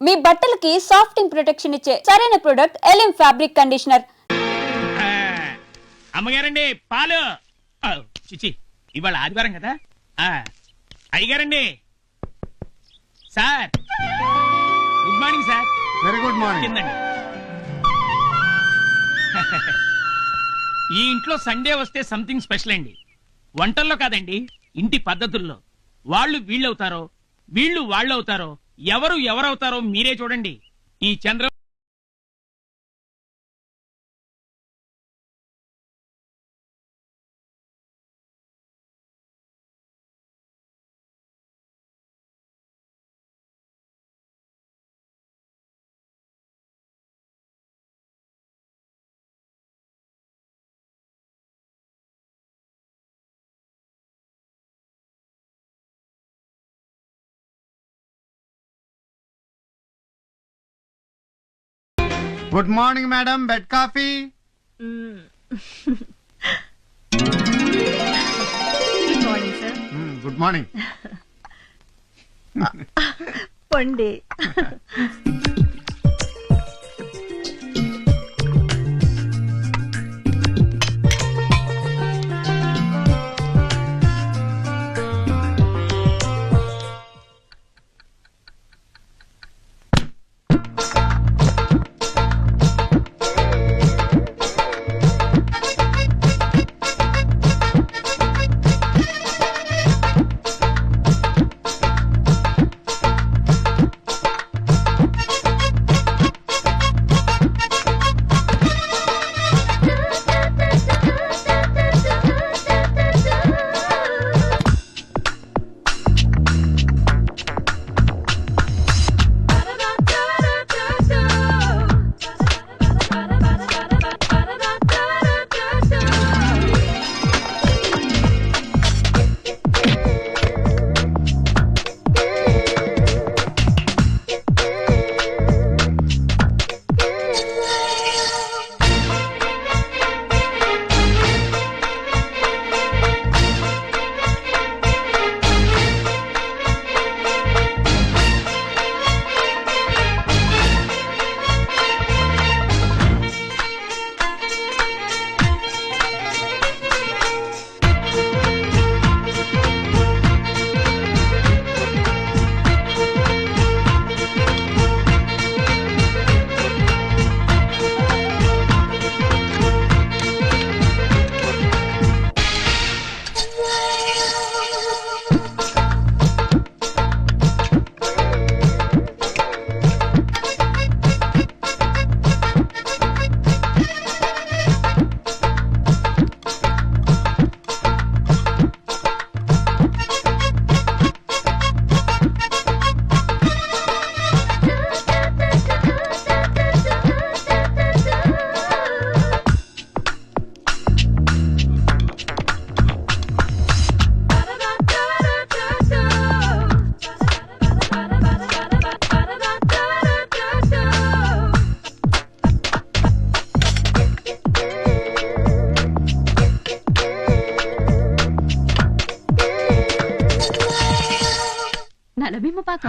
మీ బట్టలకి సాఫ్టింగ్ ప్రొటెక్షన్ ఇచ్చే సరైన ప్రొడక్ట్ ఎలిమ్ ఫ్యాబ్రిక్ కండిషనర్. అమ్మగారండి పాలు. చిచి ఇవాళ ఆదివారం కదా. అయ్యగారండి. Sir good morning sir. Very good morning. కిందండి. ఈ ఇంట్లో సండే వస్తే సంథింగ్ స్పెషల్ అండి. వంటల్లో కాదండి, ఇంటి పద్ధతుల్లో. వాళ్ళు వీళ్ళవుతారో, వీళ్ళు వాళ్ళవుతారో, ఎవరు ఎవరవుతారో మీరే చూడండి. ఈ Chandra good morning madam. Bed coffee. Good morning sir. Good morning. పండి.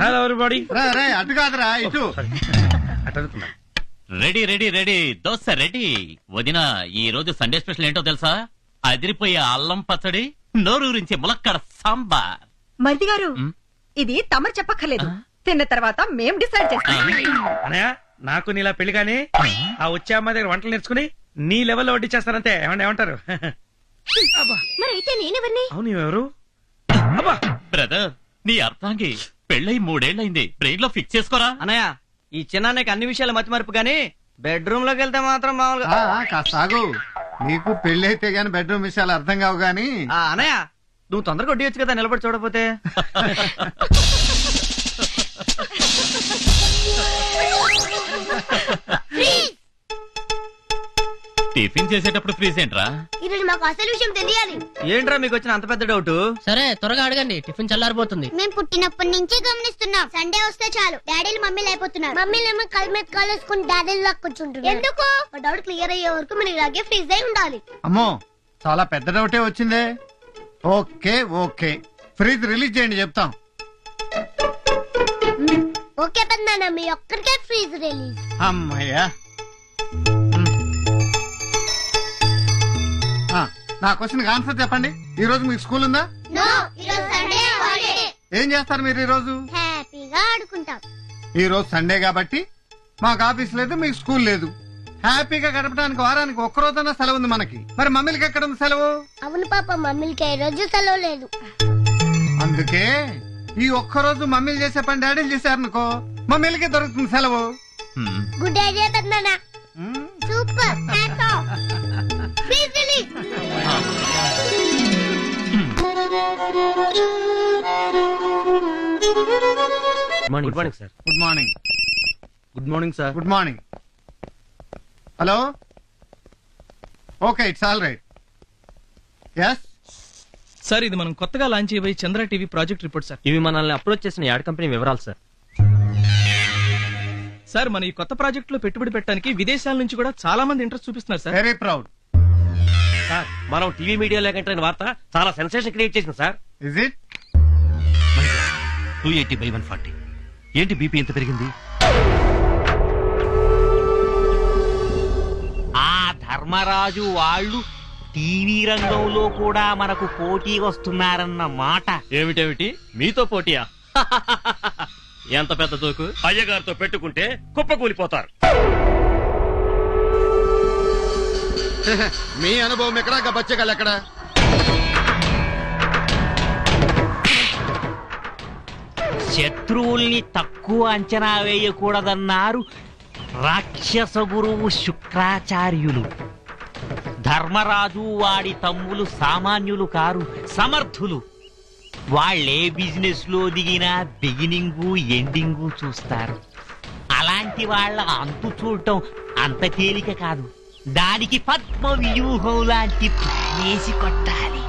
Hello everybody. అటు కాదురా ఇటు. Ready ready ready dosa ready. వదిన ఈ రోజు సండే స్పెషల్ ఏంటో తెలుసా? అదిరిపోయే అల్లం పచ్చడి, నోరూరించే ములక్కడ సాంబార్. మరిది గారు, ఇది తమరు చెప్పక్కర్లేదు. తిన్న తర్వాత మేం డిసైడ్ చేస్తాం. అనయ్య నాకు నీలా పెళ్లి కానీ ఆ వచ్చే అమ్మాయి దగ్గర వంటలు నేర్చుకుని నీ లెవెల్లో వడ్డీ చేస్తారంతే. ఏమంటారు? మరైతే నేనెవరిని? అవును ఎవరు? బ్రదర్ నీ అర్థాంగి పెళ్ళై 3 ఏళ్లైంది. బ్రెయిన్ లో ఫిక్స్ చేసుకోరా. అన్నయ్య ఈ చిన్నానికి అన్ని విషయాలు మతి మరుపు గానీ బెడ్రూమ్ లోకి వెళ్తే మాత్రం మామూలుగా. కాసాగు, నీకు పెళ్లి అయితే గాని బెడ్రూమ్ విషయాలు అర్థం కావు గాని. అన్నయ్య నువ్వు తొందరగా వడ్డీయొచ్చు కదా, నిలబడి చూడకపోతే. టిఫిన్ చేసేటప్పుడు ఫ్రీజ్ ఏంట్రా? ఈరోజు మాకు అసలు విషయం తెలియాలి. ఏంట్రా మీకు వచ్చిన అంత పెద్ద డౌట్? సరే త్వరగా అడగండి, టిఫిన్ చల్లారిపోతుంది. మేము పుట్టినప్పటి నుంచి గమనిస్తున్నాం, సండే వస్తే చాలు డాడీలు మమ్మీలు అయిపోతున్నారు. మమ్మీలేమో కళ్ళ మీద కాలేసుకుని డాడీలు లాగా కూర్చుంటున్నారు. ఎందుకు? డౌట్ క్లియర్ అయ్యే వరకు మీరు ఇలాగే ఫ్రీజ్ అయి ఉండాలి. అమ్మో చాలా పెద్ద డౌటే వచ్చిందే. ఓకే ఓకే, ఫ్రీజ్ రిలీజ్ చేయండి చెప్తాం. ఓకే పెద్దనాన్న మీ ఒక్కరికే ఫ్రీజ్ రిలీజ్. అమ్మయ్యా. నా క్వశ్చన్ ఆన్సర్ చెప్పండి. ఈ రోజు మీకు స్కూల్ ఉందా? నో, ఈరోజు సండే హాలిడే. ఏం చేస్తారు మీరు ఈ రోజు? హ్యాపీగా ఆడుకుంటాం. ఈ రోజు సండే కాబట్టి మాకు ఆఫీస్ లేదు, మీకు స్కూల్ లేదు. హ్యాపీగా గడపడానికి వారానికి ఒక్క రోజైనా సెలవు ఉంది మనకి. మరి మమ్మీలకి ఎక్కడ ఉంది సెలవు? అవును పాప, మమ్మీలకి ఈ రోజు సెలవు లేదు. అందుకే ఈ ఒక్క రోజు మమ్మీలు చేసే పని డాడీలు చేశారనుకో, మమ్మీలకి దొరుకుతుంది సెలవు. గుడ్ ఐడియా పెద్దనాన్న. Super. Hats off. Freeze release. Good morning sir. Good morning. Good morning sir. Good morning. Hello. Okay, it's all right. Yes. Sir ఇది మనం కొత్తగా లాంచ్ చేయబోయే Chandra TV project report sir. ఇవి మనల్ని అప్రోచ్ చేసిన యాడ్ కంపెనీ వివరాలు sir. Sir మన ఈ కొత్త ప్రాజెక్ట్ లో పెట్టుబడి పెట్టడానికి విదేశాల నుంచి కూడా చాలా మంది ఇంట్రెస్ట్ చూపిస్తున్నారు సార్. Very proud. సార్ మనం టీవీ మీడియాలో కంటే వార్త చాలా సెన్సేషన్ క్రియేట్ చేసింది సార్. Is it? 280/140. ఏంటి బీపీ ఎంత పెరిగింది? ఆ ధర్మరాజు వాళ్ళు టీవీ రంగంలో కూడా మనకు పోటీ వస్తున్నారన్న మాట. ఏమిటేమిటి మీతో పోటీయా? ఎంత పెద్ద తోకు. అయ్యగారితో పెట్టుకుంటే కుప్పకూలిపోతారు. మీ అనుభవం ఎక్కడ, బచ్చగాళ్ళు ఎక్కడ? శత్రువుల్ని తక్కువ అంచనా వేయకూడదన్నారు రాక్షస గురువు శుక్రాచార్యులు. ధర్మరాజు వాడి తమ్ములు సామాన్యులు కారు, సమర్థులు. వాళ్లే బిజినెస్ లో దిగినా బిగినింగు ఎండింగు చూస్తారు. అలాంటి వాళ్ళ అంతు చూడటం అంత తేలిక కాదు. దానికి పద్మ వ్యూహం లాంటి ప్లానేసి కొట్టాలి.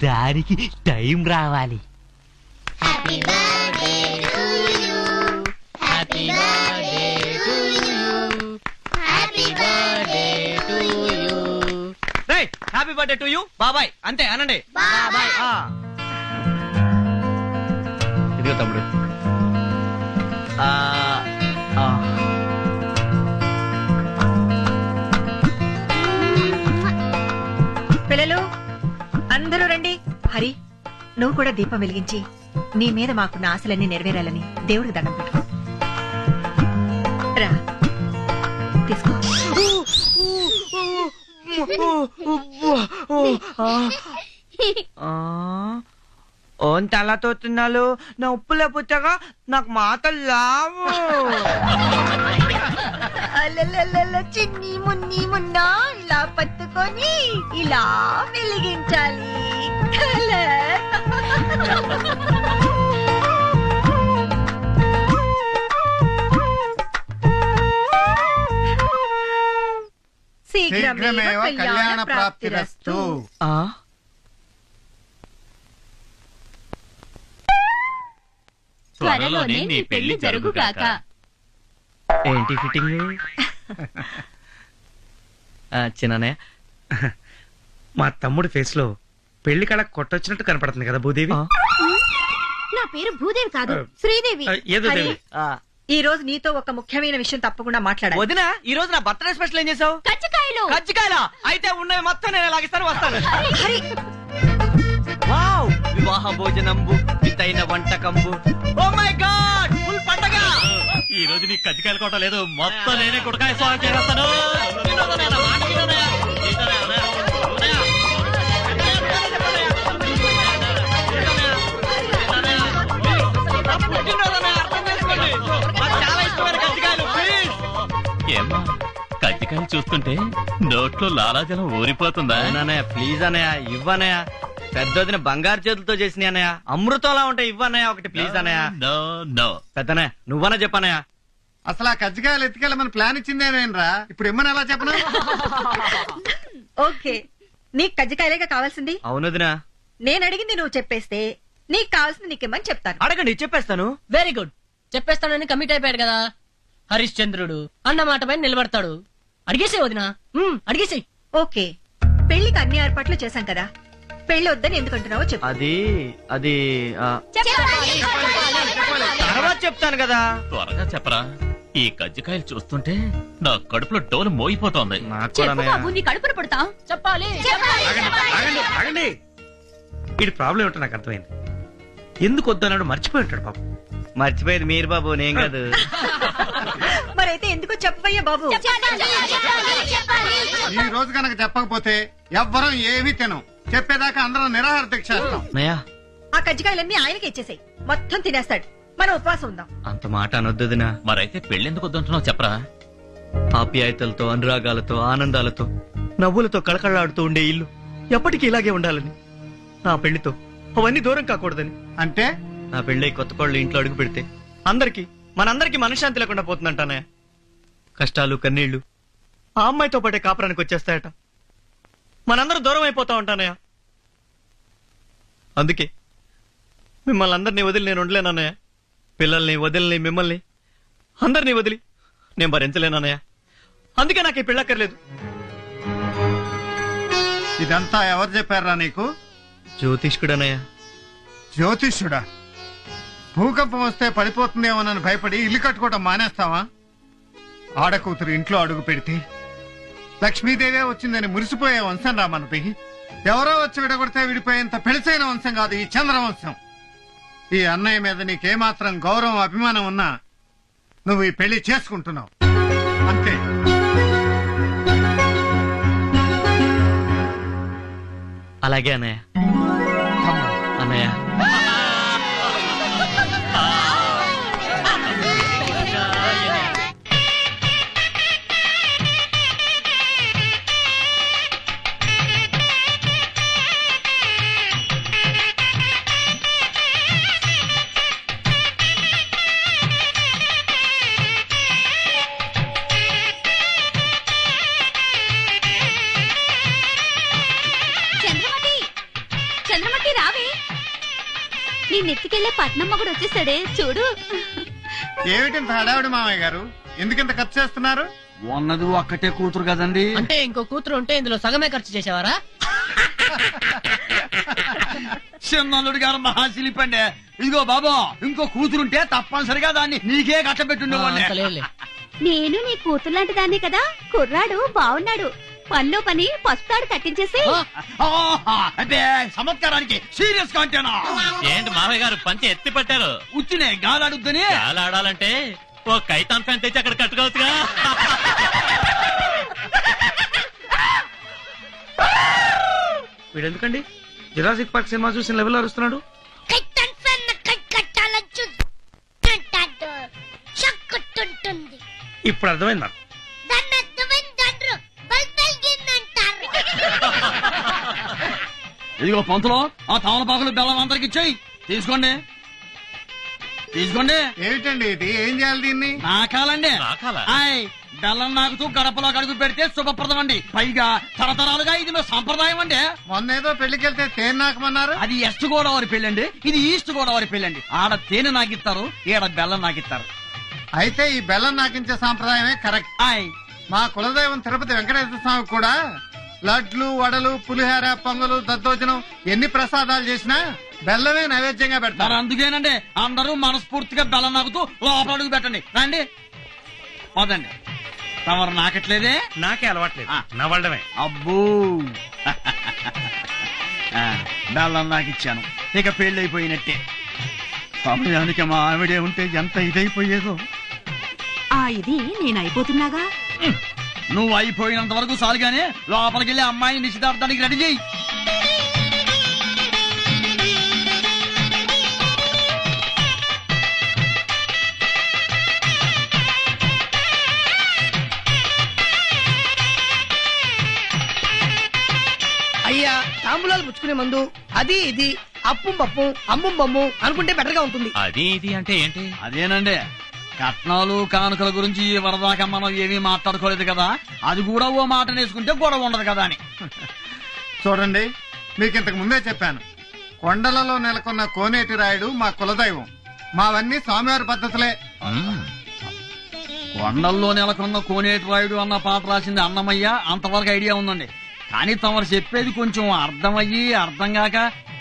దానికి టైం రావాలి. Happy birthday to you. Happy birthday to you. Happy birthday to you. Happy birthday to you బాబాయ్. అంతే అనండి. బాబాయ్. ఇదిగో తమ్ముడు. పిల్లలు అందరూ రండి. హరి, నువ్వు కూడా దీపం వెలిగించి నీ మీద మాకున్న ఆశలన్నీ నెరవేరాలని దేవుడికి దండం పెట్టు. రా, తీసుకో. తలతో తిన్నాలు నా ఉప్పులే పుచ్చగా నాకు మాటలు లావు. అలలలల చిన్ని మున్ని మున్నా ఇలా పట్టుకొని ఇలా వెలిగించాలి. శీఘ్రమేవ కళ్యాణ ప్రాప్తిరస్తు. త్వరలోనే నీ పెళ్లి జరుగుగాక. ఏంటి ఫిట్టింగ్? చిన్ననే మా తమ్ముడి ఫేస్ లో పెళ్లి కళ కొట్టొచ్చినట్టు కనపడుతుంది కదా భూదేవి. నా పేరు భూదేవి కాదు, శ్రీదేవి. ఏదో హరి, దేవి. ఈ రోజు నీతో ఒక ముఖ్యమైన విషయం తప్పకుండా మాట్లాడాలి. వదిన, ఈ రోజు నా బర్త్డే స్పెషల్ ఏం చేసావు? కజ్జికాయలు. కజ్జికాయలా? అయితే ఉన్నవి మొత్తం నేను లాగిస్తాను, వస్తాను. హరి, వావ్, వివాహ భోజనంబు వితైన వంటకంబు. ఓ మై గాడ్, ఫుల్ పండగ. ఈ రోజు నీకు కజ్జికాయలు కొట్ట లేదు, మొత్తం నేనే కుడకాయ స్వాగతం చేస్తాను. చాలా ఇష్టమైన కజ్జికాయలు, ప్లీజ్. ఏమ్మా కజ్జికాయలు చూస్తుంటే నోట్లో లాలాజలం ఊరిపోతుందా? అవునన్నయ్య, ప్లీజ్ అన్నయ్య, ఇవ్వన్నయ్య. పెద్దదిన బంగారు చేతులతో చేసిన అన్నయ్య, అమృతంలా ఉంటాయి. ఇవ్వన్నయ్య ఒకటి, ప్లీజ్ అన్నయ్య. No no. పెద్దనయ్య, నువ్వన్నా చెప్పన్నయ్య. అసలు ఆ కజ్జికాయలు ఎత్తుకెళ్ళమని ప్లాన్ ఇచ్చిందేనేనరా? ఇప్పుడు ఇమ్మని ఎలా చెప్పను? ఓకే, నీకు కజ్జికాయలేగా కావాల్సింది. అవును వదినా. నేను అడిగింది నువ్వు చెప్పేస్తే నీకు కావాల్సింది నీకేమని చెప్తాను. అడగండి, చెప్పేస్తాను. Very good. చెప్పేస్తానని కమిట్ అయిపోయాడు కదా హరిశ్చంద్రుడు. అన్న మాట పైన నిలబడతాడు. అడిగేసే వదినా, అడిగేసే. ఓకే, పెళ్లికి అన్ని ఏర్పాట్లు చేశాం కదా, పెళ్లి వద్దని ఎందుకంటున్నావో చెప్పు. అది చెప్పాలి. తర్వాత చెప్తాను కదా. త్వరగా చెప్పరా, ఈ కజ్జికాయలు చూస్తుంటే నా కడుపులో డోలు మోగిపోతోంది. నాకు కూడా అన్నయ్య. నీ కడుపును పడతా చెప్పాలి ఆగండి. వీడి ప్రాబ్లం ఏంటో నాకు అర్థమైంది. ఎందుకు వద్దన్నాడు మర్చిపోయి ఉంటాడు పాపం. మర్చిపోయేది మీరు బాబు, నేను కాదు. మరైతే ఎందుకో చెప్పవయ్యా బాబు. ఈ రోజు కనుక చెప్పకపోతే ఎవ్వరం ఏమీ తినం. చెప్పేదాకా అందరం నిరాహార దీక్ష చేస్తాం. అన్నయ్య, ఆ కజ్జికాయలన్నీ ఆయనకి ఇచ్చేసాయి, మొత్తం తినేస్తాడు. మనం ఉపవాసం ఉందాం. అంత మాట అనొద్దుదినా. మరైతే పెళ్ళెందుకు వద్దంటున్నావు చెప్పరా. ఆప్యాయతలతో, అనురాగాలతో, ఆనందాలతో, నవ్వులతో కళకళలాడుతూ ఉండే ఇల్లు ఎప్పటికీ ఇలాగే ఉండాలని, నా పెళ్లితో అవన్నీ దూరం కాకూడదని. అంటే నా పెళ్ళై కొత్త కోళ్ళు ఇంట్లో అడుగు పెడితే మనందరికీ మనశ్శాంతి లేకుండా పోతుందంటానే. కష్టాలు, కన్నీళ్లు ఆ అమ్మాయితో పాటే కాపురానికి వచ్చేస్తాయట. మనందరూ దూరం అయిపోతా ఉంటానయ్య. అందుకే మిమ్మల్ని అందరినీ వదిలి నేను ఉండలేనన్నయ్య. పిల్లల్ని వదిలిని, మిమ్మల్ని అందరినీ వదిలి నేను భరించలేనన్నయ్య. అందుకే నాకు ఈ పెళ్ళక్కర్లేదు. ఇదంతా ఎవరు చెప్పారా నీకు? జ్యోతిష్కుడనయ్య. జ్యోతిష్యుడా? భూకంపం వస్తే పడిపోతుందేమోనని భయపడి ఇల్లు కట్టుకోవటం మానేస్తావా? ఆడకూతురు ఇంట్లో అడుగు పెడితే లక్ష్మీదేవే వచ్చిందని మురిసిపోయే వంశం రా మనది. ఎవరో వచ్చి విడగొడితే విడిపోయేంత పెళసైన వంశం కాదు ఈ చంద్రవంశం. ఈ అన్నయ్య మీద నీకేమాత్రం గౌరవం, అభిమానం ఉన్నా నువ్వు ఈ పెళ్లి చేసుకుంటున్నావు అంతే. అలాగే అన్నయ్య. అన్నయ్య, చంద్రమతి రావే, నీ నెత్తికెళ్లే పట్నం మొగుడు వచ్చేసాడే చూడు. ఏమిటింత హడావిడి మామయ్య గారు? ఎందుకింత ఖర్చు చేస్తున్నారు? ఉన్నది ఒక్కటే కూతురు కదండి. అంటే ఇంకో కూతురు ఉంటే ఇందులో సగమే ఖర్చు చేసేవారా? చిన్నల్లుడు గారు మహాశిలిపండి. ఇదిగో బాబా, ఇంకో కూతురుంటే తప్పనిసరిగా దాన్ని నీకే కట్టబెట్టుండేవాడిని. అంత లేదులే. నేను నీ కూతురు లాంటి దాన్ని కదా. కుర్రాడు బాగున్నాడు, పనిలో పని పసుతాడు కట్టించేసి. అంటే చమత్కారానికి సీరియస్ గా అంటేనా? ఏంటి మామయ్య గారు పంచి ఎత్తి పట్టారు? ఉచ్చినే గాలాడుద్దని. ఆడాలంటే ఓ కైతాన్ ఫ్యాన్ తెచ్చి అక్కడ కట్టుకోవచ్చుగా. వీడెందుకండి జురాసిక్ పార్క్ సినిమా చూసిన లెవెల్ అరుస్తున్నాడు? ఇప్పుడు అర్థమైంది నాకు. ఇదిగో పంతులో, ఆ తమలపాకులు బెల్లం అందరికి ఇచ్చేయి. తీసుకోండి. ఏమిటండి ఇది? ఏం చేయాలి దీన్ని? నాకాలండి. నాకాలా? ఆయ్, బెల్లం నాకుతూ గడపలో అడుగు పెడితే శుభప్రదం అండి. పైగా తరతరాలుగా ఇది మా సంప్రదాయం అండి. మొన్నేదో పెళ్లికెళ్తే తేనె నాకమన్నారు. అది వెస్ట్ గోదావరి పెళ్ళండి, ఇది ఈస్ట్ గోదావరి పెళ్ళండి. ఆడ తేనె నాకిస్తారు, ఈడ బెల్లం నాకిస్తారు. అయితే ఈ బెల్లం నాకించే సాంప్రదాయమే కరెక్ట్. ఆయ్, మా కులదైవం తిరుపతి వెంకటేశ్వర స్వామి కూడా లడ్లు, వడలు, పులిహార, పొంగలు, దద్దోజనం ఎన్ని ప్రసాదాలు చేసినా బెల్లమే నైవేద్యంగా మరి పెడతారు. అందుకేనండి అందరూ మనస్ఫూర్తిగా బెల్లం నాకుతూ లోపల అడుగు పెట్టండి. రండి, పోదండి. తమరు నాకట్లేదే? నాకే అలవాట్లేదు, నవ్వడమే. అబ్బో, బెల్లం నాకిచ్చాను, ఇక పెళ్ళైపోయినట్టే. సమయానికి మా ఆవిడే ఉంటే ఎంత ఇదైపోయేదో. ఇది నేను అయిపోతున్నాగా. నువ్వు అయిపోయినంత వరకు సాలుగానే లోపలికి వెళ్ళి అమ్మాయిని నిశ్చితార్థానికి రెడీ చేయి. అయ్యా, తాంబూలాలు పుచ్చుకునే ముందు అది ఇది అప్పుం పప్పు అమ్ముం బొమ్ము అనుకుంటే బెటర్ గా ఉంటుంది. అది ఇది అంటే ఏంటి? అదేనండి, కట్నాలు కానుకల గురించి ఈ వరదాకా మనం ఏమీ మాట్లాడుకోలేదు కదా, అది కూడా ఓ మాట నేసుకుంటే గొడవ ఉండదు కదా అని. చూడండి, మీకు ఇంతకు ముందే చెప్పాను, కొండలలో నెలకొన్న కోనేటి రాయుడు మా కులదైవం. మావన్నీ స్వామివారి పద్ధతులే. కొండల్లో నెలకొన్న కోనేటి రాయుడు అన్న పాట రాసింది అన్నమయ్య, అంతవరకు ఐడియా ఉందండి. కానీ తమరు చెప్పేది కొంచెం అర్థమయ్యి అర్థం కాక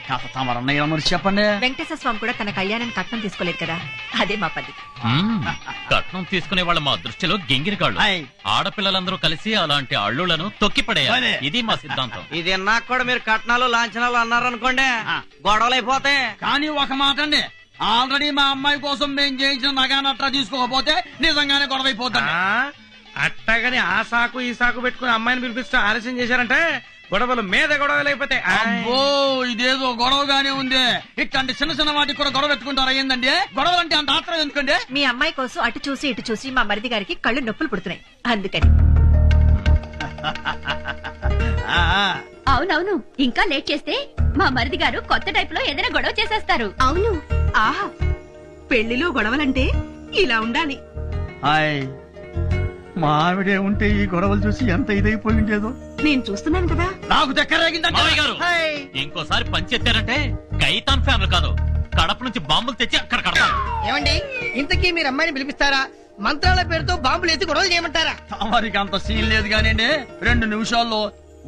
కథ తమరన్నయ్య మరి చెప్పండి. వెంకటేశ్వర స్వామి కూడా తన కళ్యాణాన్ని కట్నం తీసుకోలేదు కదా, అదే మా పద్ధతి. కట్నం తీసుకునే వాళ్ళ మా దృష్టిలో గింగిరికాళ్ళు. ఆడపిల్లలందరూ కలిసి అలాంటి అల్లులను తొక్కిపడేయాలి. ఇది మా సిద్ధాంతం. ఇది నాకు కూడా మీరు కట్నాలు లాంఛనాలు అన్నారనుకోండి, గొడవలు అయిపోతాయి. కానీ ఒక మాట అండి, ఆల్రెడీ మా అమ్మాయి కోసం మేము చేయించిన నగానట్రా తీసుకోకపోతే నిజంగానే గొడవ అయిపోతాను. అట్టగాని ఆ సాకు ఈ సాకు పెట్టుకుని అమ్మాయిని పిలిపిస్తూ ఆలస్యం చేశారంటే గొడవలు మీద గొడవలు అయిపోతాయి. అబ్బో ఇదేదో గొడవగానే ఉంది. ఇట్లాంటి చిన్న చిన్న వాటికి కూడా గొడవ పెట్టుకుంటారా ఏందండి? గొడవలు అంటే అంత ఆత్రం ఎందుకండి? మీ అమ్మాయి కోసం అటు చూసి ఇటు చూసి మా మరిది గారికి కళ్ళు నొప్పులు పుడుతున్నాయి, అందుకని. అవునవును, ఇంకా లేట్ చేస్తే మా మరిది గారు కొత్త టైప్ లో ఏదైనా గొడవ చేసేస్తారు. అవును. ఆహా, పెళ్లిలో గొడవలంటే ఇలా ఉండాలి. మా ఆవిడే ఉంటే ఈ గొడవలు చూసి ఎంత ఇదైపోయి ఉండేదో. నేను చూస్తున్నాను కదా. నాకు దగ్గరేగిందంటే మావయ్య గారు, ఇంకోసారి పంచెత్తారంటే గైతాన్ ఫ్యామిలీ కాదు, కడప నుంచి బాంబులు తెచ్చి అక్కడ కడతాను. ఏమండి, ఇంతకీ మీరు అమ్మాయిని పిలిపిస్తారా, మంత్రాల పేరుతో బాంబులు ఎత్తి గొడవలు చేయమంటారా? తమరికి అంత సీన్ లేదు కానివ్వండి, 2 నిమిషాల్లో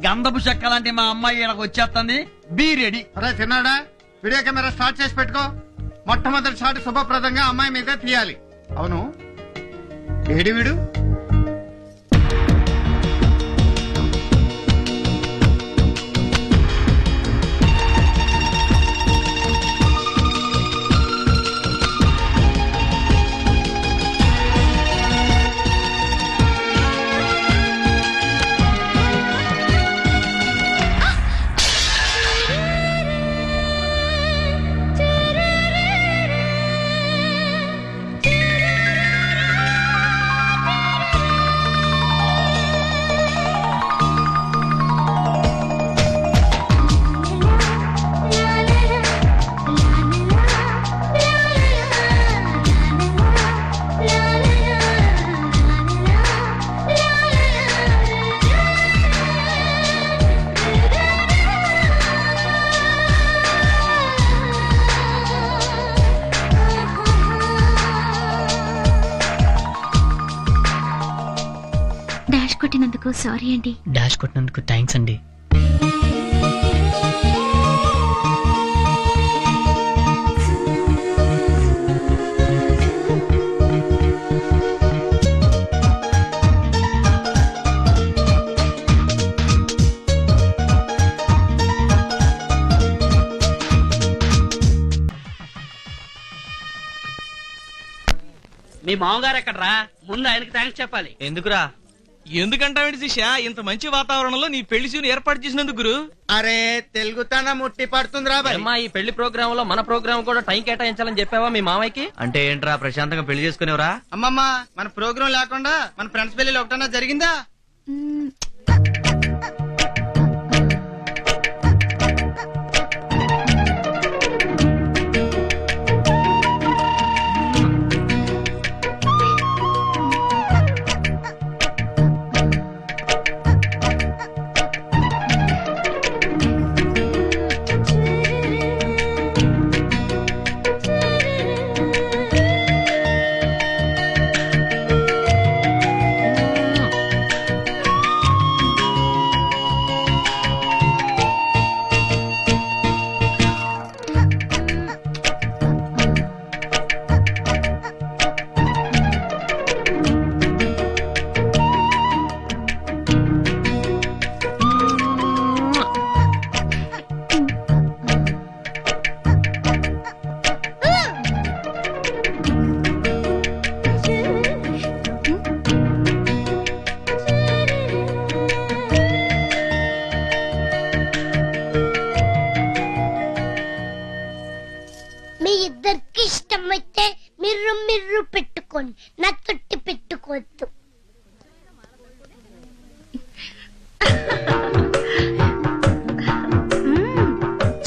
గంధపు చెక్క లాంటి మా అమ్మాయి ఈయనకు వచ్చేస్తుంది. Be ready. అరే తిన్నాడా, వీడియో కెమెరా స్టార్ట్ చేసి పెట్టుకో. మొట్టమొదటి షాట్ శుభప్రదంగా అమ్మాయి మీద తీయాలి. అవును, ఏడి వీడు? డాష్ కొట్టినందుకు సారీ అండి. డాష్ కొట్టినందుకు థ్యాంక్స్ అండి. మీ మామగారు ఎక్కడరా? ముందు ఆయనకి థ్యాంక్స్ చెప్పాలి. ఎందుకురా? ఎందుకంటావేంటి శిష్య, ఇంత మంచి వాతావరణంలో నీ పెళ్లి సీన్ ఏర్పాటు చేసినందుకు గురు. అరే తెలుగుతన ముట్టి పడుతుందిరా బాయ్. అమ్మా, ఈ పెళ్లి ప్రోగ్రామ్ లో మన ప్రోగ్రామ్ కూడా టైం కేటాయించాలని చెప్పావా మీ మామయ్యకి? అంటే ఏంట్రా, ప్రశాంతంగా పెళ్లి చేసుకునేవరా? అమ్మమ్మ, మన ప్రోగ్రాం లేకుండా మన ఫ్రెండ్స్ పెళ్లి ఒకటన్నా జరిగిందా? మీ ఇద్దరికి ఇష్టమైతే మీరు మీరు పెట్టుకోండి, నా తొట్టి పెట్టుకోవద్దు.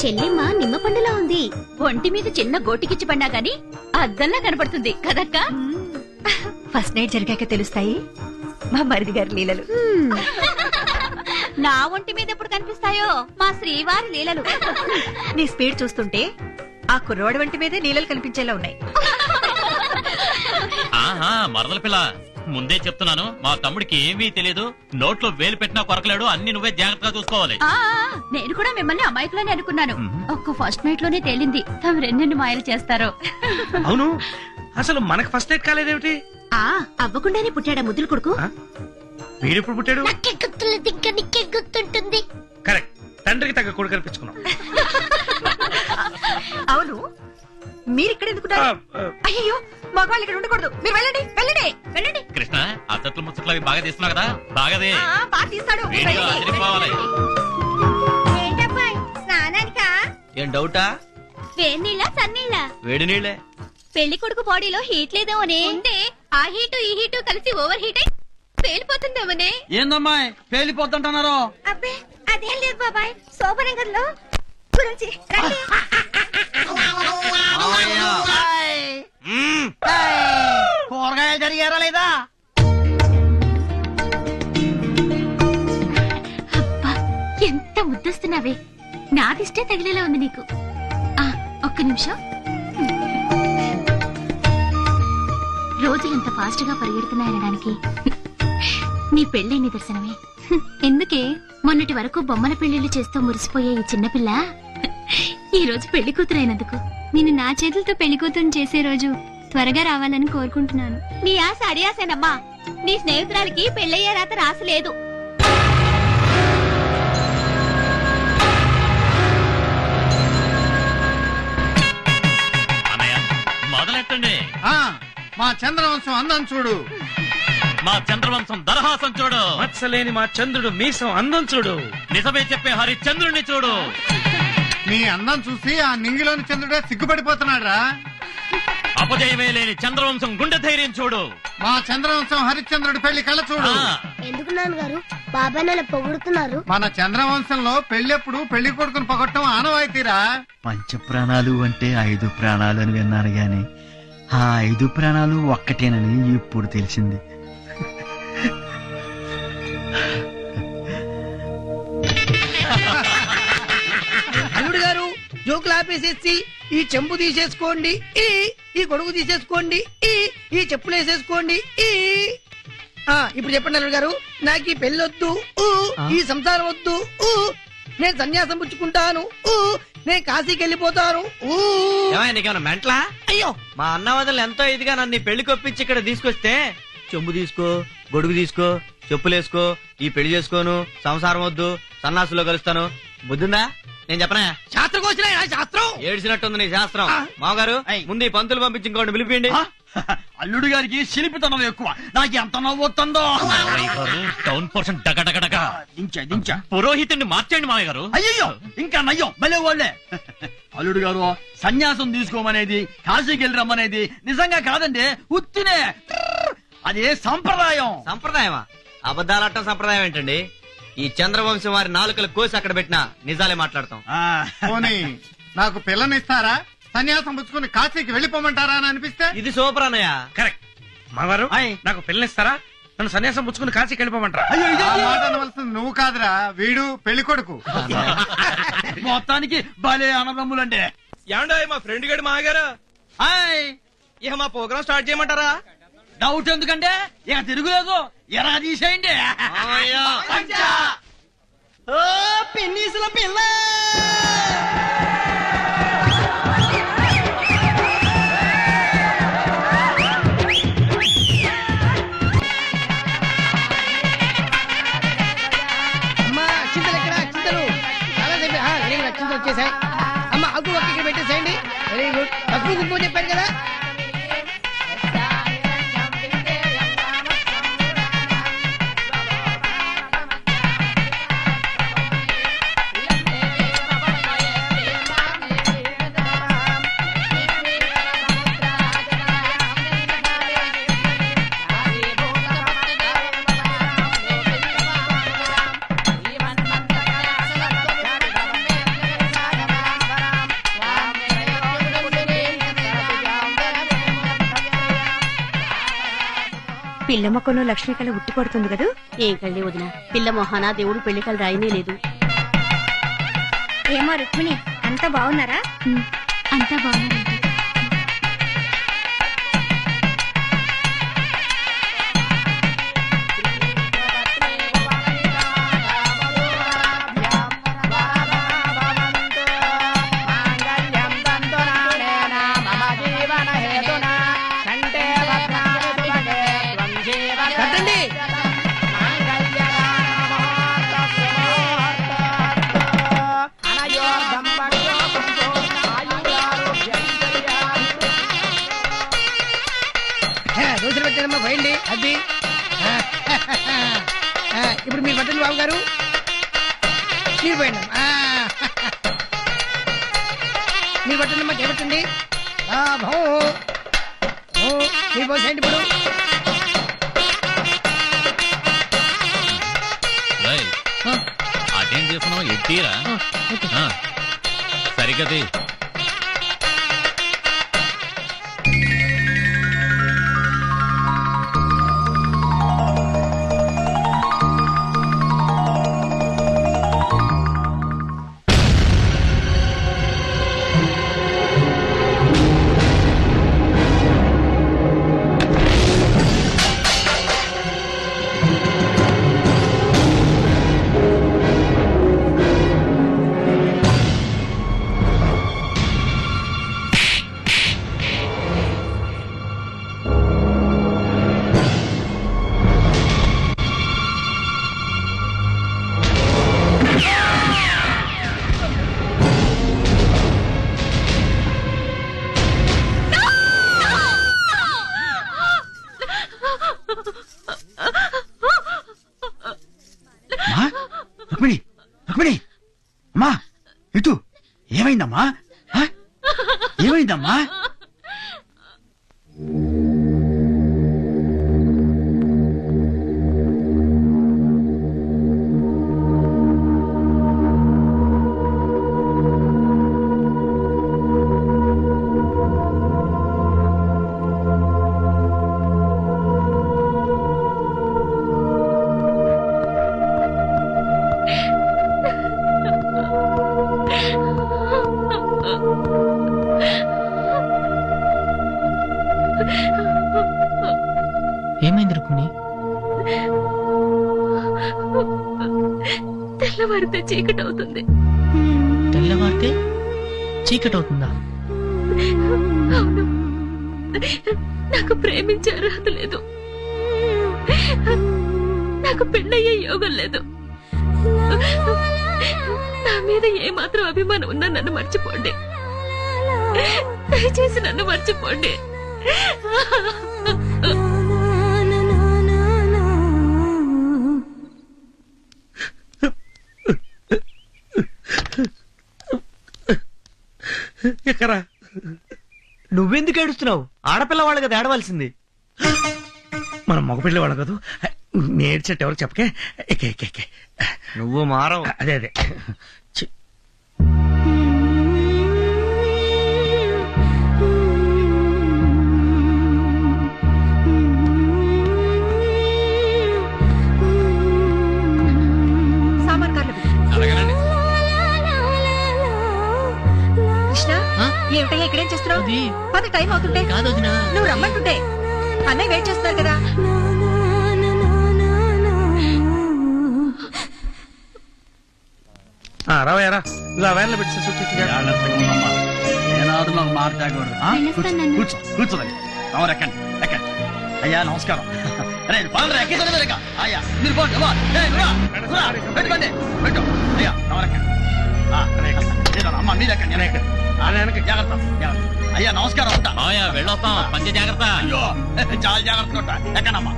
చెల్లిమ్మ నిమ్మ పండులా ఉంది. ఒంటి మీద చిన్న గోటికిచ్చి పడినా గాని అద్దంలా కనపడుతుంది కదక్క. ఫస్ట్ నైట్ జరిగాక తెలుస్తాయి మా మరిది గారి లీలలు. నా ఒంటి మీద ఎప్పుడు కనిపిస్తాయో మా శ్రీవారి లీలలు. నీ స్పీడ్ చూస్తుంటే ఆ కుర్రోడి వంటి మీదే లీలలు కనిపించేలా ఉన్నాయి. ఆహా, మరదల పిల్ల ముందే చెప్తున్నాను, మా తమ్ముడికి ఏమీ తెలియదు. నోట్లో వేలు పెట్టినా కొరకలేడు. అన్ని నువ్వే జాగ్రత్తగా చూసుకోవాలి. నేను కూడా మిమ్మల్ని అమాయకులని అనుకున్నాను. ఒక్క ఫస్ట్ నైట్ లోనే తేలింది తమ రెండెన్ని మాయలు చేస్తారో. అవును, అసలు మనకు ఫస్ట్ నైట్ కాలేదేమిటి? అవ్వకుండానే పుట్టాడా ముద్దులు కొడుకు? వీడెప్పుడు పుట్టాడు? నాకే గుర్తులేదు, ఇంకా నీకే గుర్తుంటుంది. కరెక్ట్, తండ్రికి తగ్గ కొడుకు కనిపించుకున్నాం. అవును, మీరిక్కడ ఎందుకున్నారు? అయ్యో, మగవాళ్ళు ఇక్కడ ఉండకూడదు. మీరు వెళ్ళండి వెళ్ళండి వెళ్ళండి. కృష్ణ, అత్తట్లు ముచ్చట్లు అవి బాగా తీస్తున్నావు కదా, బాగాదే. బాగా తీస్తాడు. వీడియో అదిరిపోవాలి. ఏంటబ్బాయ్, స్నానానికా? ఏం డౌటా? వేడి నీళ్ళ సన్నీళ్ళ? వేడి నీళ్ళే. పెళ్లి కొడుకు బాడీలో హీట్ లేదేమోనే. ఉంటే ఆ హీటు ఈ హీటు కలిసి ఓవర్ హీట్ అయి పేలిపోతుందేమోనే. ఏందమ్మాయి పేలిపోతుంటున్నారు? అబ్బే అదేం లేదు బాబాయ్, శోభనగర్లో గురించి కూరగాయలు జరిగారా లేదా? అబ్బా, ఎంత ముద్దస్తున్నావే. నాదిష్టే తగిలేలా ఉంది నీకు. ఒక్క నిమిషం. రోజులంత ఫాస్ట్ గా పరిగెడుతున్నాయనడానికి నీ పెళ్ళే నిదర్శనమే. ఎందుకే? మొన్నటి వరకు బొమ్మల పెళ్లిళ్లు చేస్తూ మురిసిపోయే ఈ చిన్నపిల్ల ఈ రోజు పెళ్లి కూతురైనందుకు. నేను నా చేతులతో పెళ్లి కూతురు చేసే రోజు త్వరగా రావాలని కోరుకుంటున్నాను. నీ ఆశ అడియాసేనమ్మా. నీ స్నేహితురాలకి పెళ్ళయ్యే రాత రాసలేదు. మొదలెట్టండి. మా చంద్రవంశం అందం చూడు. మా చంద్రవంశం దరహాసం చూడు. మత్సలేని మా చంద్రుడు మీసం అందం చూడు. నిజమే చెప్పే హరిశ్చంద్రుడిని చూడు. నీ అందం చూసి ఆ నింగిలోని చంద్రుడే సిగ్గుపడిపోతున్నాడా? అపజయమే లేని చంద్రవంశం గుండె ధైర్యం చూడు. మా చంద్రవంశం హరిశ్చంద్రుడి పెళ్లి కళ్ళ చూడు. ఎందుకు నాన్నగారు బాబాయ్ నన్ను పొగుడుతున్నారు? మన చంద్రవంశంలో పెళ్ళెప్పుడు పెళ్లి కొడుకుని పొగట్టం ఆనవాయితీరా. పంచ ప్రాణాలు అంటే 5 ప్రాణాలు అని విన్నాను గాని ఆ 5 ప్రాణాలు ఒక్కటేనని ఇప్పుడు తెలిసింది. అల్లుడు గారు జోకులు ఆపేసేసి ఈ చెంబు తీసేసుకోండి, ఈ గొడుగు తీసేసుకోండి, ఈ చెప్పులు వేసేసుకోండి. ఇప్పుడు చెప్పండి అల్లుడు గారు, నాకు ఈ పెళ్ళొద్దు, ఈ సంసారం వద్దు, నేను సన్యాసం పుచ్చుకుంటాను, నేను కాశీకి వెళ్ళిపోతాను. నీకేమన్నా మెంట్లా? అయ్యో, మా అన్న వదలు ఎంతో ఇదిగా నన్ను పెళ్లి కొప్పించి ఇక్కడ తీసుకొస్తే చెంబు తీసుకో, గొడుగు తీసుకో, చెప్పులేసుకో, ఈ పెళ్లి చేసుకోను, సంసారం వద్దు, సన్నాసులో కలుస్తాను. బుద్ధిందా? నేను చెప్పనా? శాస్త్రం కోసిన శాస్త్రం ఏడ్చినట్టుంది నీ శాస్త్రం. మామగారు ముందు ఈ పంతులు పంపించి ఇంకోటి పిలిపియండి. అల్లుడు గారికి శిల్పితనం ఎక్కువ. నాకు ఎంత నవ్వుతుందో. టౌన్ పోర్షన్ డగడగడగా దించా పురోహితుడిని మార్చండి మామయ్య గారు. అయ్యో, ఇంకా నయ్యం భలే వాళ్ళే. అల్లుడు గారు సన్యాసం తీసుకోమనేది, కాశీకి వెళ్ళి రమ్మనేది నిజంగా కాదండి, ఉత్తినే. అదే సంప్రదాయం. సంప్రదాయమా? అబద్ధాలట్టం సంప్రదాయం ఏంటండి? ఈ చంద్రవంశం వారి నాలుకలు కోసి అక్కడ పెట్టినా నిజాలే మాట్లాడతాం. పోనీ నాకు పిల్లనిస్తారా? సన్యాసం పుచ్చుకుని కాశీకి వెళ్ళిపోమంటారా అని అనిపిస్తే? ఇది సూపర్ అన్నయ్య. కరెక్ట్. మావారు నాకు పిల్లనిస్తారా? నన్ను సన్యాసం పుచ్చుకుని కాశీకి వెళ్ళిపోమంటారా? ఆ మాట అనవలసింది నువ్వు కాదురా, వీడు పెళ్లి కొడుకు. మొత్తానికి భలే అన్నదమ్ములండి. ఏమండో మా ఫ్రెండ్ గడి మాగారు, ఇక మా ప్రోగ్రామ్ స్టార్ట్ చేయమంటారా? డౌట్ ఎందుకంటే ఇక తిరుగులేదు, ఎలా తీసేయండి. పిన్నీసుల పిల్ల అమ్మా, చింతలు ఎక్కడ? చింతలు చాలాసేపు చింతలు వచ్చేసాయి. అమ్మ అగ్గు ఒక్క ఇక్కడ పెట్టేసేయండి. Very good. పసుపు కుంకుమ చెప్పారు కదా. పిల్ల మొక్కను లక్ష్మీ కళ ఉట్టి పడుతుంది కదా. ఏం కళ్ళి వదిన, పిల్ల మొహాన దేవుడు పెళ్లి కళ్ళు రాయనే లేదు. ఏమో రుక్మిణి, అంతా బాగున్నారా? అంతా బాగున్నారండి. దోశలు పెట్టారమ్మా పోయండి అది ఇప్పుడు మీరు పట్టండి బాబు గారు మీరు పోయండి మీరు పట్టండి అమ్మా చేపట్టండి మీరు పోసేయండి ఇప్పుడు అటెండ్ చేస్తున్నావు ఎట్టీరా సరిగది రుక్మిణి రుక్మిణి అమ్మా ఇటు ఏమైందమ్మా ఏమైందమ్మా ఏమైంది రుక్మిణి? తెల్లవారితే చీకటి అవుతుంది. తెల్లవారితే చీకటి అవుతుందా? అవును, నాకు ప్రేమించే అర్హత లేదు, నాకు పెళ్ళయ్యే యోగం లేదు. నా మీద ఏమాత్రం అభిమానం ఉన్నా నన్ను మర్చిపోండి, దయచేసి నన్ను మర్చిపోండి. ఎక్కరా నువ్వెందుకు ఏడుస్తున్నావు? ఆడపిల్ల వాళ్ళు కదా ఏడవలసింది. మనం మగపిల్లి వాళ్ళం కదా, నేర్చేట ఎవరు చెప్పకే. నువ్వు మారవు. అదే అదే కృష్ణ, ఏమిటయ్యా ఇక్కడేం చేస్తున్నావు? పది టైం అవుతుంటే కాదు వదినా, నువ్వు రమ్మంటుంటే అన్నయ్య వెయిట్ చేస్తున్నారు కదా. రావయ్యారా, ఇలా వ్యాన్లో పెట్టి ఏనాడు నాకు మాట్లాడకూడదు. కూర్చో కూర్చోదండి. రావు ఎక్కండి ఎక్కండి. అయ్యా నమస్కారం. అయ్యా మీరు పెట్టుకోండి పెట్టు. అయ్యా అమ్మ మీరు ఎక్కండి. జాగ్రత్త అయ్యా నమస్కారం. ఉంటా వెళ్ళొస్తాం. పంచ జాగ్రత్త. అయ్యో చాలా జాగ్రత్తగా ఉంటా. ఎక్కడమ్మా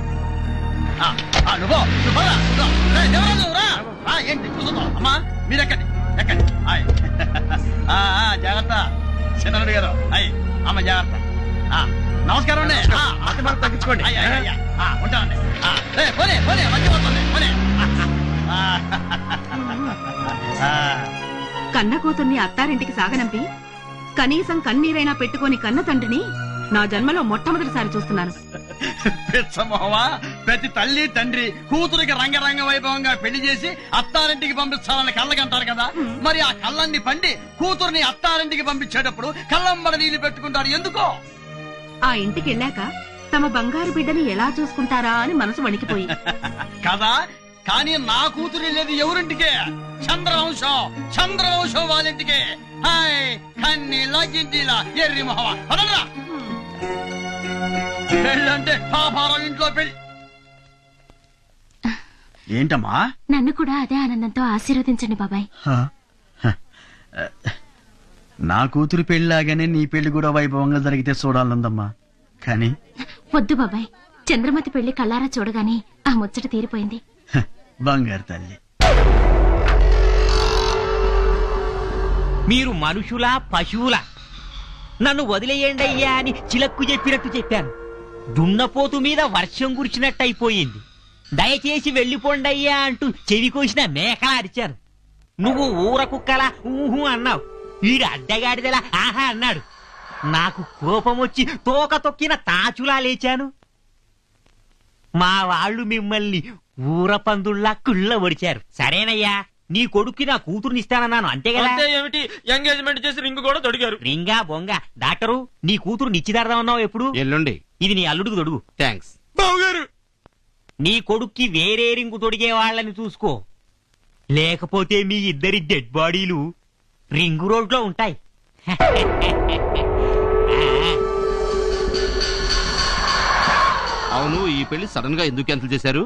ఏంటి కూర్చున్నావు? అమ్మా మీరు ఎక్కండి ఎక్కండి. జాగ్రత్త చిన్నరుడు గారు. అయ్యి అమ్మ జాగ్రత్త. నమస్కారం అండి. తగ్గించుకోండి. ఉంటానండి. పోనీ పోనీ మంచి పోతుంది పోనీ. కన్న కూతుర్ని అత్తారింటికి సాగనంపి కనీసం కన్నీరైనా పెట్టుకొని కన్న తండ్రిని నా జన్మలో మొట్టమొదటిసారి చూస్తున్నాను. పిచ్చమోవా, ప్రతి తల్లి తండ్రి కూతురికి రంగరంగ వైభవంగా పెళ్లి చేసి అత్తారింటికి పంపిస్తారని కళ్ళకంటారు కదా. మరి ఆ కళ్ళన్ని పండి కూతుర్ని అత్తారింటికి పంపించేటప్పుడు కళ్ళంబడ నీళ్లు పెట్టుకుంటారు ఎందుకో? ఆ ఇంటికి వెళ్ళాక తమ బంగారు బిడ్డని ఎలా చూసుకుంటారా అని మనసు వణికిపోయి కదా. కానీ నా కూతురు వెళ్ళేది ఎవరింటికే? చంద్రవంశం చంద్రవంశం వాళ్ళింటికే. హాయ్ కన్నీలా గిన్నీలా ఎర్రి మొహవ పదరా. పెళ్ళంటే పాపారం ఇంట్లో పెళ్లి. ఏంటమ్మా? నన్ను కూడా అదే ఆనందంతో ఆశీర్వదించండి బాబాయ్. నా కూతురు పెళ్లిలాగానే నీ పెళ్లి కూడా వైభవంగా జరిగితే చూడాలందమ్మా. కానీ వద్దు బాబాయ్, చంద్రమతి పెళ్లి కళ్ళారా చూడగానే ఆ ముచ్చట తీరిపోయింది. బంగారు తల్లి. మీరు మనుషులా పశువులా? నన్ను వదిలేయండి అయ్యా అని చిలక్కు చెప్పినట్టు చెప్పాను. దున్నపోతు మీద వర్షం కురిచినట్టు అయిపోయింది. దయచేసి వెళ్ళిపోండి అయ్యా అంటూ చెవి కోసిన మేకలా అరిచాను. నువ్వు ఊర కుక్కలా ఊహు అన్నావు. వీడు అడ్డగాడిదలా ఆహా అన్నాడు. నాకు కోపం వచ్చి తోక తొక్కిన తాచులా లేచాను. మా వాళ్ళు మిమ్మల్ని ఊర పందుల్లా కుళ్ళ ఒడిచారు. సరేనయ్యా, నీ కొడుక్కి నా కూతురుని ఇస్తానన్నాను, అంతే కదా? ఏమిటి, ఎంగేజ్మెంట్ చేసి రింగ్ కూడా తొడిగారు. రింగా బొంగ. డాక్టరు, నీ కూతురు నిశ్చితార్థమన్నావు ఎప్పుడు? ఎల్లుండి. ఇది నీ అల్లుడికి తొడుగు. థ్యాంక్స్. బావుగారు, నీ కొడుక్కి వేరే రింగు తొడిగే వాళ్ళని చూసుకో, లేకపోతే మీ ఇద్దరి డెడ్ బాడీలు రింగు రోడ్లో ఉంటాయి. అవును, ఈ పెళ్లి సడన్ గా ఎందుకు క్యాన్సిల్ చేశారు?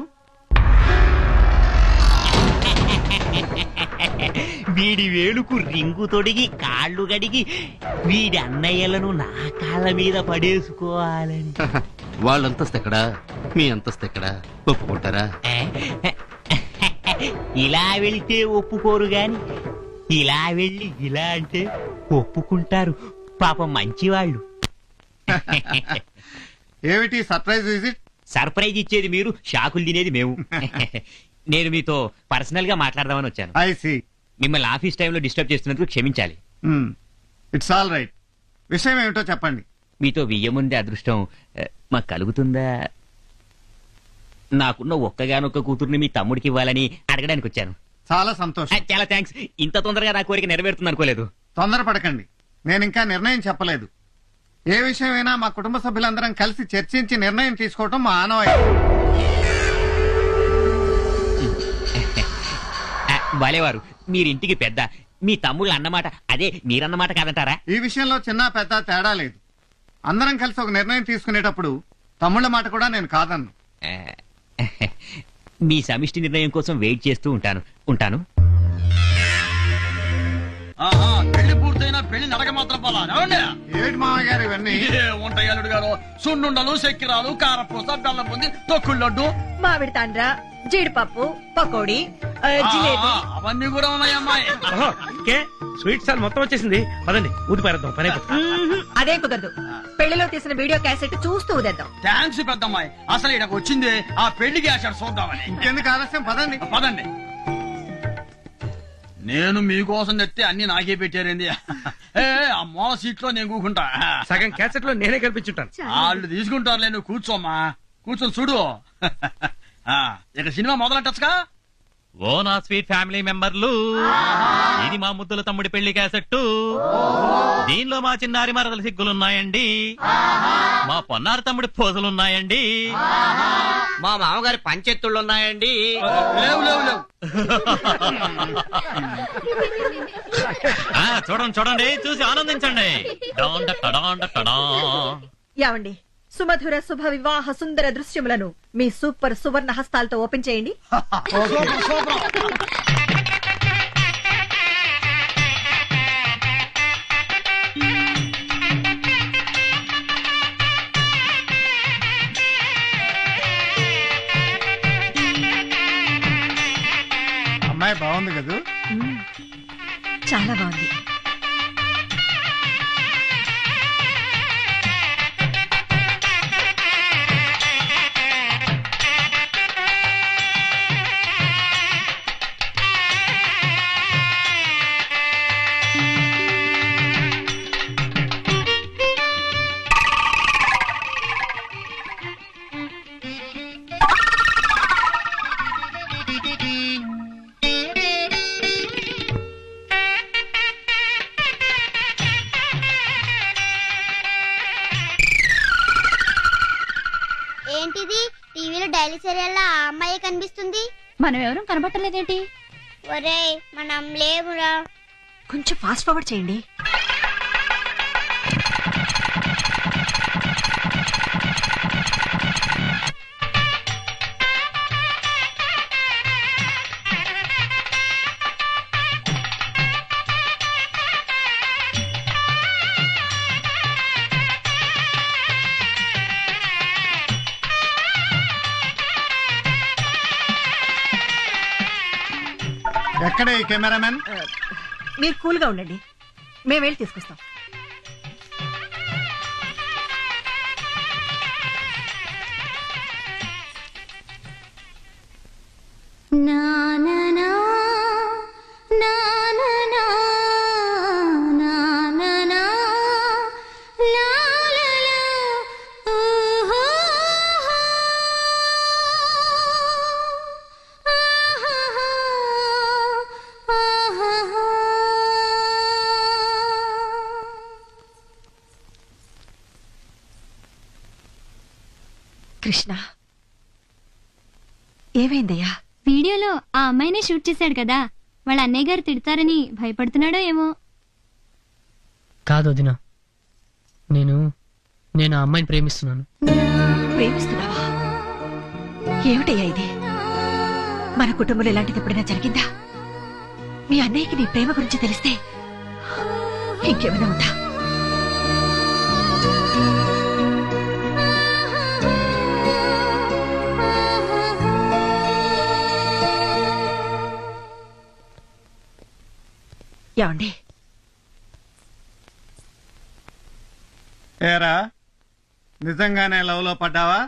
వీడి వేలుకు రింగు తొడిగి కాళ్ళు గడిగి వీడి అన్నయ్యలను నా కాళ్ళ మీద పడేసుకోవాలని. వాళ్ళ అంతస్తు ఎక్కడా, మీ అంతస్తు ఎక్కడా? ఒప్పుకుంటారా? ఇలా వెళ్తే ఒప్పుకోరు గాని ఇలా వెళ్ళి ఇలా అంటే ఒప్పుకుంటారు. పాపం మంచివాళ్ళు. ఏమిటి సర్ప్రైజ్ విజిట్? సర్ప్రైజ్ ఇచ్చేది మీరు, షాకులు తినేది మేము. నేను మీతో పర్సనల్ గా మాట్లాడదామని వచ్చాను. I see. మిమ్మల్ని ఆఫీస్ టైంలో డిస్టర్బ్ చేస్తున్నందుకు క్షమించాలి. It's all right. విషయం ఏమిటో చెప్పండి. మీతో వియ్యముందే అదృష్టం మాకు కలుగుతుందా? నాకున్న ఒక్కగానొక్క కూతుర్ని మీ తమ్ముడికి ఇవ్వాలని అడగడానికి వచ్చాను. చాలా సంతోషం. చాలా థ్యాంక్స్. ఇంత తొందరగా నా కోరిక నెరవేరుతుంది అనుకోలేదు. తొందరపడకండి, నేను ఇంకా నిర్ణయం చెప్పలేదు. ఏ విషయమైనా మా కుటుంబ సభ్యులందరం కలిసి చర్చించి నిర్ణయం తీసుకోవటం మా ఆనవాయితీ. బాలేవారు, మీరింటికి పెద్ద. మీ తమ్ముళ్ళు అన్నమాట అదే మీరన్నమాట కాదంటారా? ఈ విషయంలో చిన్న పెద్ద తేడా లేదు. అందరం కలిసి ఒక నిర్ణయం తీసుకునేటప్పుడు తమ్ముళ్ళ మాట కూడా నేను కాదన్ను. మీ సమిష్టి నిర్ణయం కోసం వెయిట్ చేస్తూ ఉంటాను. పెళ్లి పూర్తయినా పెళ్లి నడక మాత్రం పోలా. ఏమిటి మామయ్య గారు ఇవన్నీ? ఉంటాయి అల్లుడు గారు. సున్నుండలు, చక్కెరాలు, కారపూస, బెల్లం బుంది, తొక్కుడు లడ్డు, మామిడి తాండ్ర, జీడిపప్పు, పకోడీ, జిలేబీ. అవన్నీ కూడా ఉన్నాయమ్మాయి. స్వీట్ సార్ మొత్తం వచ్చేసింది. పదండి ఊది పారేద్దాం, పని అయిపోతుంది. అదే కుదరదు. పెళ్లిలో తీసిన వీడియో క్యాసెట్ చూస్తూ ఉదేద్దాం. థ్యాంక్స్ పెద్దమ్మాయి. అసలు ఇక్కడికి వచ్చింది ఆ పెళ్లి క్యాసెట్ చూద్దామని. ఇంకెందుకు ఆలస్యం, పదండి. పదండి. నేను మీకోసం తెస్తే అన్ని నాకే పెట్టారేంది? ఆ మూల సీట్ లో నేను కూకుంటా. సగం క్యాసెట్ లో నేనే కల్పించుంటాను. వాళ్ళు తీసుకుంటారులే, నువ్వు కూర్చోమ్మా. కూర్చొని చూడు. ఇక సినిమా మొదలెట్టచ్చుగా. ఓ నా స్వీట్ ఫ్యామిలీ మెంబర్లు, ఇది మా ముద్దుల తమ్ముడి పెళ్లి క్యాసెట్టు. దీనిలో మా చిన్నారి మరదల సిగ్గులున్నాయండి, మా పొన్నారి తమ్ముడి పోజలున్నాయండి, మా మామగారి పంచెత్తుళ్ళున్నాయండి. లేవు లేవు లేవు. చూడండి, చూసి ఆనందించండి. యావండి, సుమధుర శుభ వివాహ సుందర దృశ్యములను మీ సూపర్ సువర్ణ హస్తాలతో ఓపెన్ చేయండి. అమ్మాయి బాగుంది కదూ? చాలా బాగుంది. ఏంటిది, టీవీలో డైలీ సీరియల్ ఆ అమ్మాయి కనిపిస్తుంది. మనం ఎవరూ కనబట్టలేదేంటి? ఒరేయ్, మనం లేవురా. కొంచెం ఫాస్ట్ ఫార్వర్డ్ చేయండి. ఎక్కడ ఈ కెమెరామెన్? మీరు కూల్ గా ఉండండి, మేము వెళ్ళి తీసుకొస్తాం. కృష్ణ, ఏమైందయ్యా? వీడియోలో ఆ అమ్మాయినే షూట్ చేశాడు కదా, వాళ్ళ అన్నయ్య గారు తిడతారని భయపడుతున్నాడో ఏమో. కాదు వదినా, నేను ఆ అమ్మాయిని ప్రేమిస్తున్నాను. ప్రేమిస్తున్నావా? ఏమిటయ్యా ఇది? మన కుటుంబంలో ఇలాంటిది ఎప్పుడైనా జరిగిందా? మీ అన్నయ్యకి నీ ప్రేమ గురించి తెలిస్తే ఇంకేమైనా ఉందా? ఏమండి? ఏరా, నిజంగానే లవ్ లో పడ్డావా?